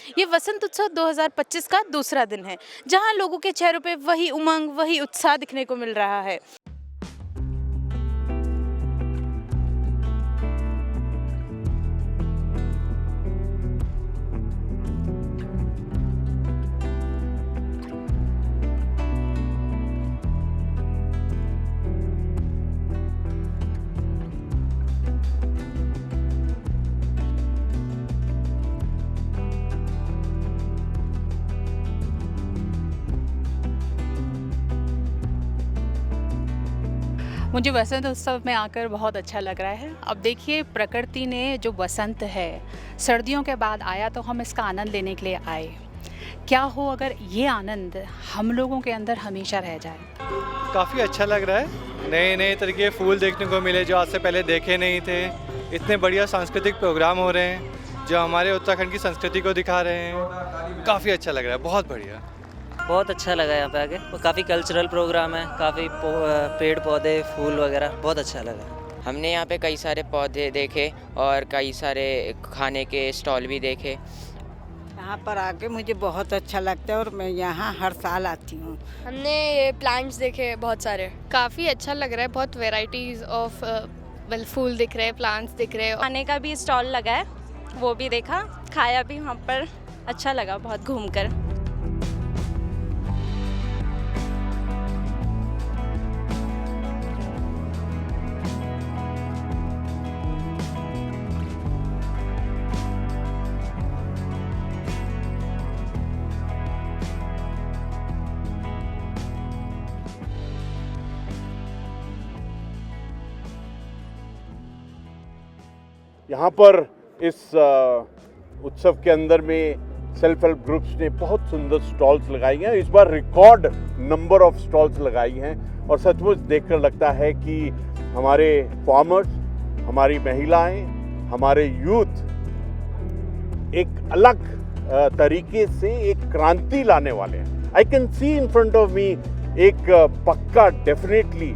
ये वसंत उत्सव 2025 का दूसरा दिन है, जहां लोगों के चेहरों पे वही उमंग, वही उत्साह दिखने को मिल रहा है। मुझे वसंत उत्सव में आकर बहुत अच्छा लग रहा है। अब देखिए, प्रकृति ने जो वसंत है, सर्दियों के बाद आया, तो हम इसका आनंद लेने के लिए आए। क्या हो अगर ये आनंद हम लोगों के अंदर हमेशा रह जाए। काफ़ी अच्छा लग रहा है। नए नए तरह के फूल देखने को मिले जो आज से पहले देखे नहीं थे। इतने बढ़िया सांस्कृतिक प्रोग्राम हो रहे हैं जो हमारे उत्तराखंड की संस्कृति को दिखा रहे हैं। काफ़ी अच्छा लग रहा है, बहुत बढ़िया। बहुत अच्छा लगा यहाँ पे आके। काफ़ी कल्चरल प्रोग्राम है, काफ़ी पेड़ पौधे फूल वगैरह, बहुत अच्छा लगा। हमने यहाँ पे कई सारे पौधे देखे और कई सारे खाने के स्टॉल भी देखे। यहाँ पर आके मुझे बहुत अच्छा लगता है और मैं यहाँ हर साल आती हूँ। हमने ये प्लांट्स देखे बहुत सारे, काफ़ी अच्छा लग रहा है। बहुत वेराइटीज़ ऑफ फूल दिख रहे हैं, प्लांट्स दिख रहे हैं। खाने का भी स्टॉल लगा है, वो भी देखा, खाया भी वहाँ पर। अच्छा लगा बहुत घूमकर। यहाँ पर इस उत्सव के अंदर में सेल्फ हेल्प ग्रुप्स ने बहुत सुंदर स्टॉल्स लगाई हैं। इस बार रिकॉर्ड नंबर ऑफ स्टॉल्स लगाई हैं और सचमुच देखकर लगता है कि हमारे फार्मर्स, हमारी महिलाएं, हमारे यूथ एक अलग तरीके से एक क्रांति लाने वाले हैं। I can see in front of me एक पक्का डेफिनेटली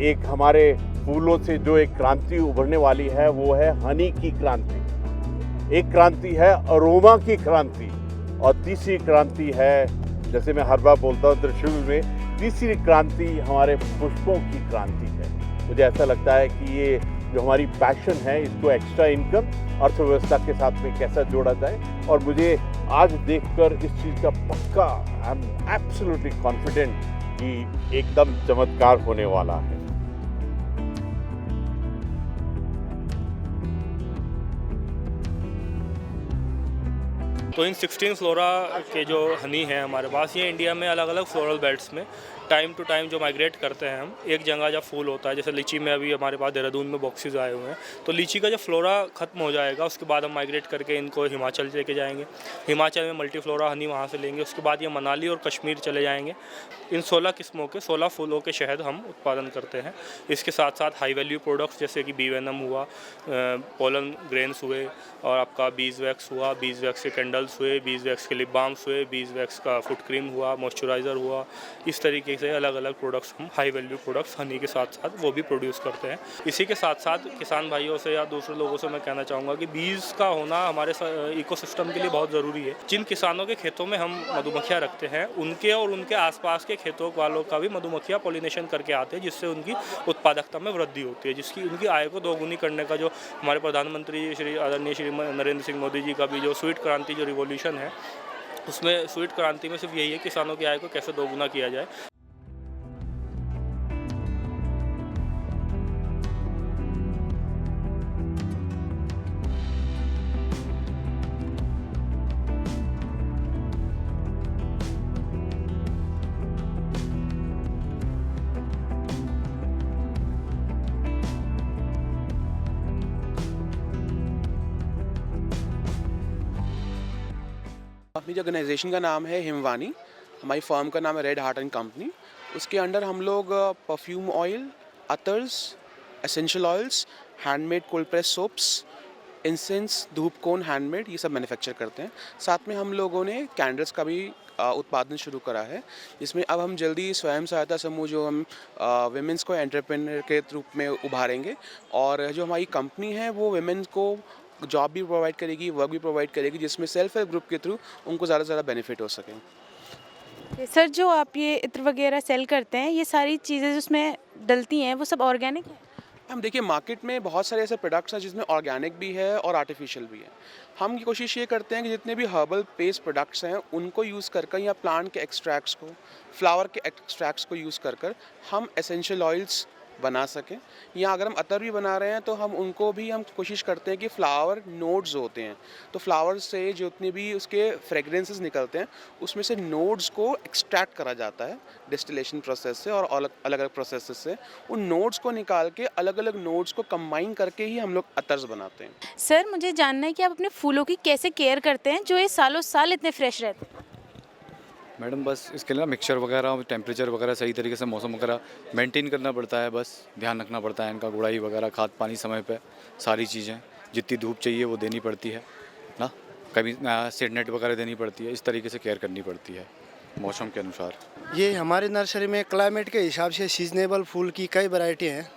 एक हमारे फूलों से जो एक क्रांति उभरने वाली है वो है हनी की क्रांति। एक क्रांति है अरोमा की क्रांति और तीसरी क्रांति है, जैसे मैं हर बार बोलता हूँ त्रिशूल में, तीसरी क्रांति हमारे पुष्पों की क्रांति है। मुझे ऐसा लगता है कि ये जो हमारी पैशन है इसको एक्स्ट्रा इनकम अर्थव्यवस्था के साथ में कैसा जोड़ा जाए, और मुझे आज देखकर इस चीज़ का पक्का आई एम एब्सोल्युटली कॉन्फिडेंट कि एकदम चमत्कार होने वाला है। तो इन 16 फ्लोरा के जो हनी है हमारे पास, ये इंडिया में अलग अलग फ्लोरल बेल्ट्स में टाइम टू टाइम जो माइग्रेट करते हैं हम, एक जगह जब फूल होता है, जैसे लीची में अभी हमारे पास देहरादून में बॉक्सेस आए हुए हैं, तो लीची का जब फ्लोरा ख़त्म हो जाएगा उसके बाद हम माइग्रेट करके इनको हिमाचल लेके जाएंगे। हिमाचल में मल्टी फ्लोरा हनी वहाँ से लेंगे, उसके बाद ये मनाली और कश्मीर चले जाएंगे। इन 16 किस्मों के 16 फूलों के शहद हम उत्पादन करते हैं। इसके साथ साथ हाई वैल्यू प्रोडक्ट्स जैसे कि बी वेनम हुआ, पोलन ग्रेन्स हुए, और आपका बीज वैक्स हुआ, बीज वैक्स के कैंडल्स हुए, बीज वैक्स के लिप बाम्स हुए, बीज वैक्स का फुट क्रीम हुआ, मॉइस्चराइज़र हुआ। इस तरीके से अलग अलग प्रोडक्ट्स हम हाई वैल्यू प्रोडक्ट्स हनी के साथ साथ वो भी प्रोड्यूस करते हैं। इसी के साथ साथ किसान भाइयों से या दूसरे लोगों से मैं कहना चाहूँगा कि बीज का होना हमारे इकोसिस्टम के लिए बहुत ज़रूरी है। जिन किसानों के खेतों में हम मधुमक्खियाँ रखते हैं, उनके और उनके आसपास के खेतों वालों का भी मधुमक्खियाँ पॉलिनेशन करके आते हैं, जिससे उनकी उत्पादकता में वृद्धि होती है, जिसकी उनकी आय को दोगुनी करने का जो हमारे प्रधानमंत्री श्री आदरणीय श्री नरेंद्र सिंह मोदी जी का भी जो स्वीट क्रांति जो रिवॉल्यूशन है, उसमें स्वीट क्रांति में सिर्फ यही है किसानों की आय को कैसे दोगुना किया जाए। अपनी जो ऑर्गेनाइजेशन का नाम है हिमवानी, हमारी फर्म का नाम है रेड हार्ट एंड कंपनी। उसके अंडर हम लोग परफ्यूम ऑयल, अतर्स, essential oils, handmade cold press soaps, incense, धूप कोन हैंडमेड, ये सब मैन्युफैक्चर करते हैं। साथ में हम लोगों ने कैंडल्स का भी उत्पादन शुरू करा है, जिसमें अब हम जल्दी स्वयं सहायता समूह जो हम विमेंस को एंटरप्रेन्योर के रूप में उभारेंगे, और जो हमारी कंपनी है वो विमेंस को जॉब भी प्रोवाइड करेगी, वर्क भी प्रोवाइड करेगी, जिसमें सेल्फ हेल्प ग्रुप के थ्रू उनको ज़्यादा से ज़्यादा बेनिफिट हो सके। सर, जो आप ये इत्र वगैरह सेल करते हैं, ये सारी चीज़ें जो उसमें डलती हैं वो सब ऑर्गेनिक है? हम देखिए मार्केट में बहुत सारे ऐसे प्रोडक्ट्स हैं जिसमें ऑर्गेनिक भी है और आर्टिफिशियल भी है। हम की कोशिश ये करते हैं कि जितने भी हर्बल बेस्ड प्रोडक्ट्स हैं उनको यूज़ कर या प्लांट के एक्सट्रैक्ट्स को, फ्लावर के एक्सट्रैक्ट्स को यूज़ कर हम एसेंशियल ऑयल्स बना सकें। या अगर हम अतर भी बना रहे हैं तो हम उनको भी हम कोशिश करते हैं कि फ्लावर नोड्स होते हैं, तो फ्लावर से जितने भी उसके फ्रेगरेंसेस निकलते हैं उसमें से नोड्स को एक्सट्रैक्ट करा जाता है डिस्टिलेशन प्रोसेस से और अलग अलग प्रोसेस से। उन नोड्स को निकाल के अलग अलग नोड्स को कंबाइन करके ही हम लोग अतर्स बनाते हैं। सर, मुझे जानना है कि आप अपने फूलों की कैसे केयर करते हैं जो ये सालों साल इतने फ्रेश रहते हैं? मैडम बस इसके लिए मिक्सचर वगैरह, टेम्परेचर वगैरह सही तरीके से, मौसम वगैरह मेंटेन करना पड़ता है, बस ध्यान रखना पड़ता है इनका, गुड़ाई वगैरह, खाद पानी समय पे, सारी चीज़ें जितनी धूप चाहिए वो देनी पड़ती है ना, कभी सीड नेट वगैरह देनी पड़ती है, इस तरीके से केयर करनी पड़ती है मौसम के अनुसार। ये हमारी नर्सरी में क्लाइमेट के हिसाब से सीजनेबल फूल की कई वैरायटी हैं,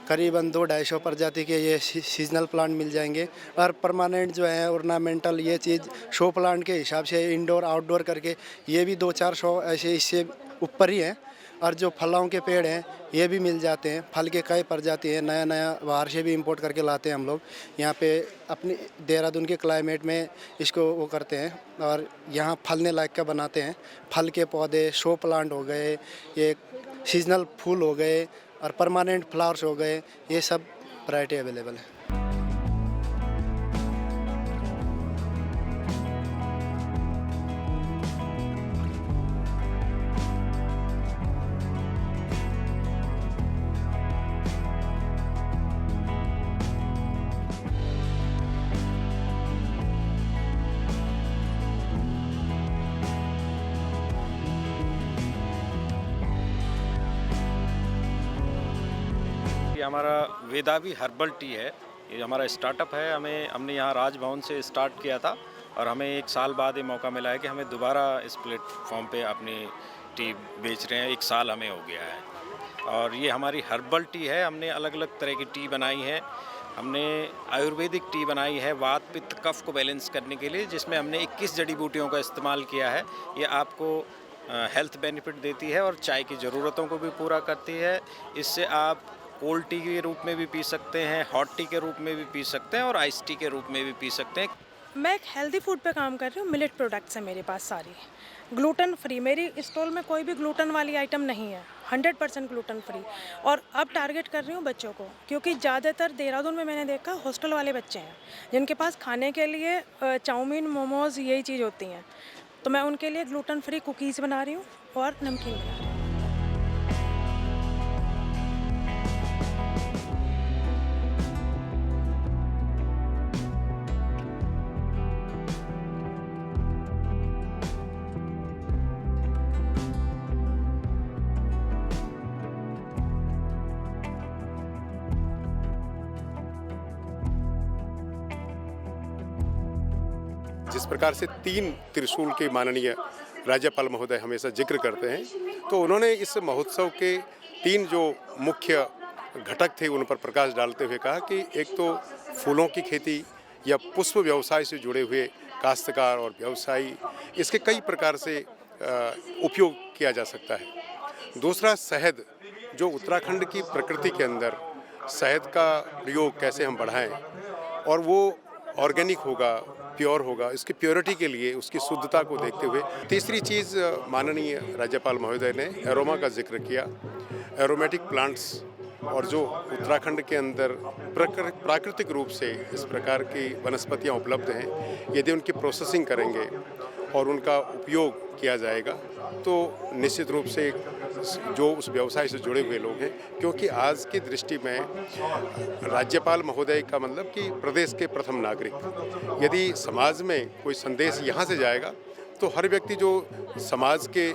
करीबन 200-250 प्रजाति के ये सीजनल प्लांट मिल जाएंगे। और परमानेंट जो है ऑर्नामेंटल ये चीज़ शो प्लांट के हिसाब से इंडोर आउटडोर करके ये भी 200-400 ऐसे इससे ऊपर ही हैं। और जो फलों के पेड़ हैं ये भी मिल जाते हैं, फल के कई प्रजाति हैं, नया नया बाहर से भी इंपोर्ट करके लाते हैं हम लोग यहाँ पे अपनी देहरादून के क्लाइमेट में इसको वो करते हैं और यहाँ फलने लायक का बनाते हैं। फल के पौधे, शो प्लांट हो गए, ये सीजनल फूल हो गए और परमानेंट फ्लावर्स हो गए, ये सब वैरायटी अवेलेबल है। हमारा वेदावी हर्बल टी है, ये हमारा स्टार्टअप है। हमने यहाँ राजभवन से स्टार्ट किया था और हमें 1 साल बाद ये मौका मिला है कि हमें दोबारा इस प्लेटफॉर्म पे अपनी टी बेच रहे हैं। 1 साल हमें हो गया है और ये हमारी हर्बल टी है। हमने अलग अलग तरह की टी बनाई है। हमने आयुर्वेदिक टी बनाई है वात पित्त कफ को बैलेंस करने के लिए, जिसमें हमने 21 जड़ी बूटियों का इस्तेमाल किया है। ये आपको हेल्थ बेनिफिट देती है और चाय की ज़रूरतों को भी पूरा करती है। इससे आप कोल्ड टी के रूप में भी पी सकते हैं, हॉट टी के रूप में भी पी सकते हैं और आइस टी के रूप में भी पी सकते हैं। मैं एक हेल्दी फूड पे काम कर रही हूँ। मिलेट प्रोडक्ट्स हैं मेरे पास सारी, ग्लूटेन फ्री। मेरी स्टॉल में कोई भी ग्लूटेन वाली आइटम नहीं है, 100% ग्लूटेन फ्री। और अब टारगेट कर रही हूँ बच्चों को, क्योंकि ज़्यादातर देहरादून में मैंने देखा हॉस्टल वाले बच्चे हैं जिनके पास खाने के लिए चाउमीन, मोमोज यही चीज़ होती हैं। तो मैं उनके लिए ग्लूटेन फ्री कुकीज़ बना रही हूँ और नमकीन बना रही हूँ। जिस प्रकार से 3 त्रिशूल के माननीय राज्यपाल महोदय हमेशा जिक्र करते हैं, तो उन्होंने इस महोत्सव के 3 जो मुख्य घटक थे उन पर प्रकाश डालते हुए कहा कि एक तो फूलों की खेती या पुष्प व्यवसाय से जुड़े हुए काश्तकार और व्यवसायी, इसके कई प्रकार से उपयोग किया जा सकता है। दूसरा शहद, जो उत्तराखंड की प्रकृति के अंदर शहद का प्रयोग कैसे हम बढ़ाएं और वो ऑर्गेनिक होगा, प्योर होगा, इसकी प्योरिटी के लिए उसकी शुद्धता को देखते हुए। तीसरी चीज़ माननीय राज्यपाल महोदय ने एरोमा का जिक्र किया। एरोमेटिक प्लांट्स और जो उत्तराखंड के अंदर प्राकृतिक रूप से इस प्रकार की वनस्पतियां उपलब्ध हैं, यदि उनकी प्रोसेसिंग करेंगे और उनका उपयोग किया जाएगा तो निश्चित रूप से जो उस व्यवसाय से जुड़े हुए लोग हैं, क्योंकि आज की दृष्टि में राज्यपाल महोदय का मतलब कि प्रदेश के प्रथम नागरिक, यदि समाज में कोई संदेश यहाँ से जाएगा तो हर व्यक्ति जो समाज के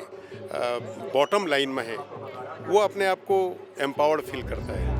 बॉटम लाइन में है वो अपने आप को एम्पावर्ड फील करता है।